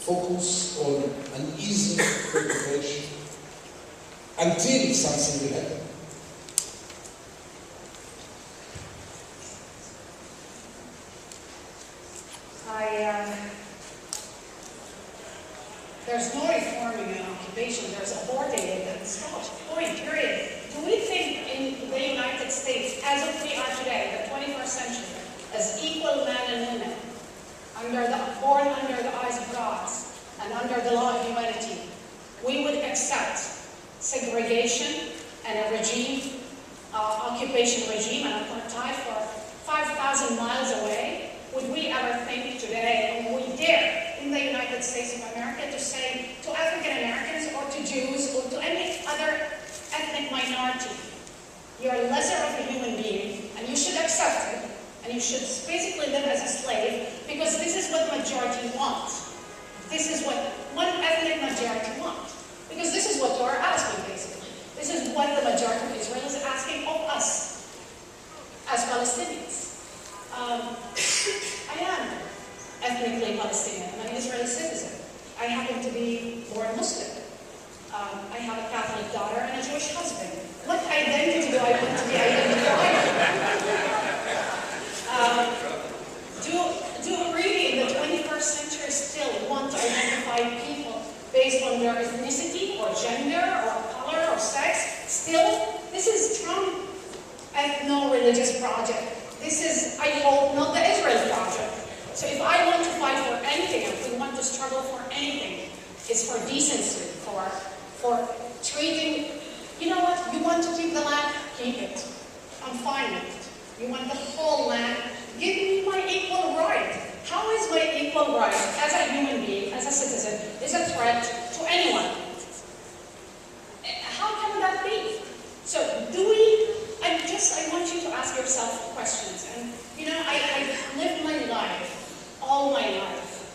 focus on an easy preoccupation until something will happen. There's no reforming an occupation, there's aborting it and stop, point, period. Do we think in the United States, as of we are today, the 21st century, as equal men and women, born under the eyes of God and under the law of humanity, we would accept segregation and a regime, occupation regime and apartheid for 5,000 miles away? Would we ever think today, or would we dare in the United States of America to say to African Americans or to Jews or to any other ethnic minority, you're lesser of a human being and you should accept it and you should basically live as a slave because this is what the majority wants. This is what one ethnic majority wants. Because this is what you're asking basically. This is what the majority of Israel is asking of us as Palestinians. I am ethnically Palestinian. I'm an Israeli citizen. I happen to be born Muslim. I have a Catholic daughter and a Jewish husband. What identity do I want to be identified with? Do really in the 21st century still want to identify people based on their ethnicity or gender or color or sex? Still, this is Trump ethno-religious project. This is, I hope, not the Israel project. So if I want to fight for anything, if we want to struggle for anything, it's for decency, for treating, you know what, you want to keep the land, keep it. I'm fine with it. You want the whole land, give me my equal right. How is my equal right as a human being, as a citizen, is a threat to anyone? How can that be? So do we, I want you to ask yourself questions. And you know, I've lived my life, all my life,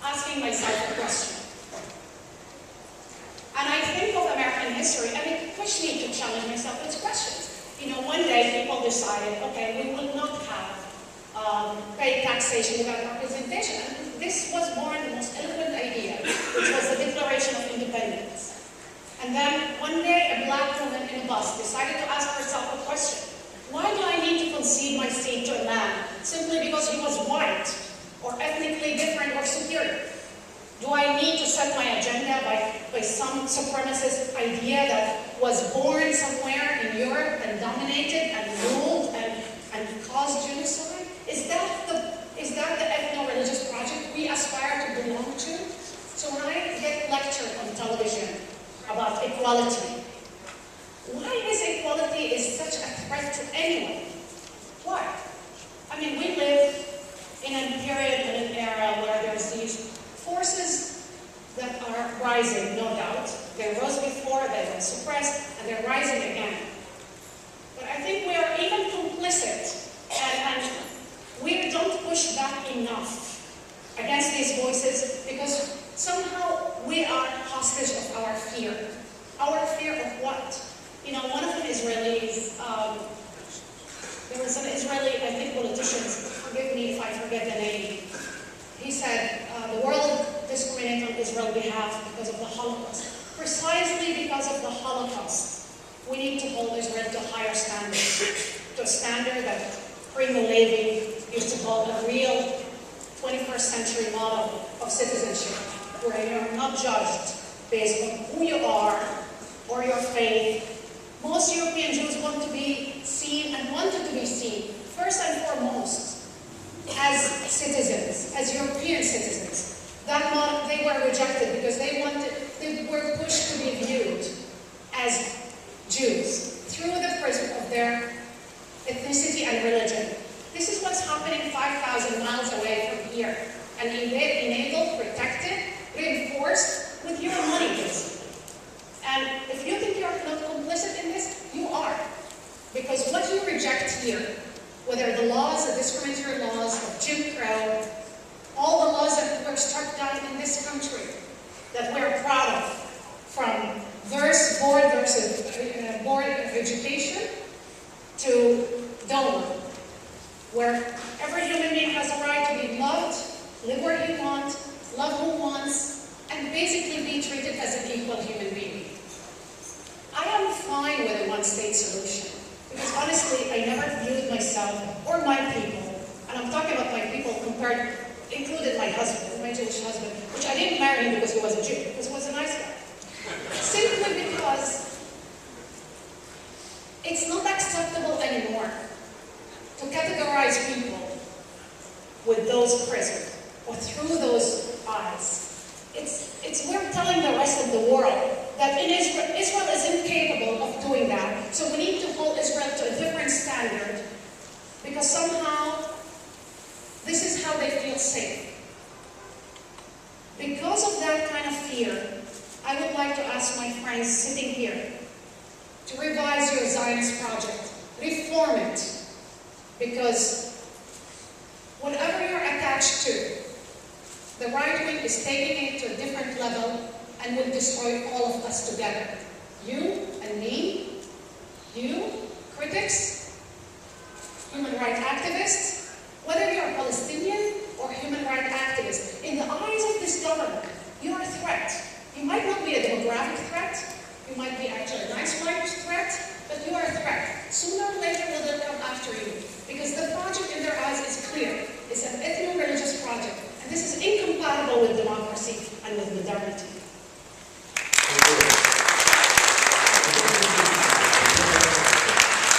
asking myself a question. And I think of American history, and it pushed me to challenge myself with questions. You know, one day people decided, okay, we will not have paid taxation without representation. And this was born the most eloquent idea, which was the Declaration of Independence. And then one day a black woman in a bus decided to ask herself a question. Why do I need to concede my seat to a man simply because he was white or ethnically different or superior? Do I need to set my agenda by some supremacist idea that was born somewhere in Europe and dominated and ruled and caused genocide? Is that the ethno-religious project we aspire to belong to? So when I get lectured on television about equality, why is equality such a threat to anyone? Why? I mean, we live in a period and an era where there's these forces that are rising, no doubt. They rose before, they were suppressed, and they're rising again. But I think we are even complicit, and we don't push back enough against these voices because somehow we are hostage of our fear. Our fear of what? You know, one of the Israelis, there was an Israeli, I think, politician, forgive me if I forget the name. He said, the world discriminated on Israel's behalf because of the Holocaust. Precisely because of the Holocaust, we need to hold Israel to higher standards, to a standard that Primo Levi used to call a real 21st century model of citizenship, where you're not judged based on who you are or your faith. Most European Jews want to be seen and wanted to be seen, first and foremost, as citizens, as European citizens. That model, they were rejected because they were pushed to be viewed as Jews through the prism of their ethnicity and religion. This is what's happening 5,000 miles away from here. And enabled, protected, reinforced with your money, basically. And if you think you're not complicit in this, you are. Because what you reject here, whether the laws, the discriminatory laws of Jim Crow, all the laws that were struck down in this country, that we're proud of, from board of education to DOMA, where every human being has a right to be loved, live where you love who wants, and basically be treated as an equal human being. I am fine with a one-state solution, because honestly, I never viewed myself or my people, and I'm talking about my people compared, included my husband, my Jewish husband, which I didn't marry him because he was a Jew, because he was a nice guy. Simply because it's not acceptable anymore to categorize people with those prisms or through those eyes. We're telling the rest of the world that Israel is incapable of doing that, so we need to hold Israel to a different standard because somehow this is how they feel safe. Because of that kind of fear, I would like to ask my friends sitting here to revise your Zionist project, reform it, because whatever you're attached to, the right wing is taking it to a different level and will destroy all of us together. You and me, you, critics, human rights activists, whether you're a Palestinian or human rights activist, in the eyes of this government, you're a threat. You might not be a demographic threat, you might be actually a nice white threat, but you are a threat. Sooner or later will they come after you, because the project in their eyes is clear. It's an ethno-religious project, and this is incompatible with democracy and with modernity.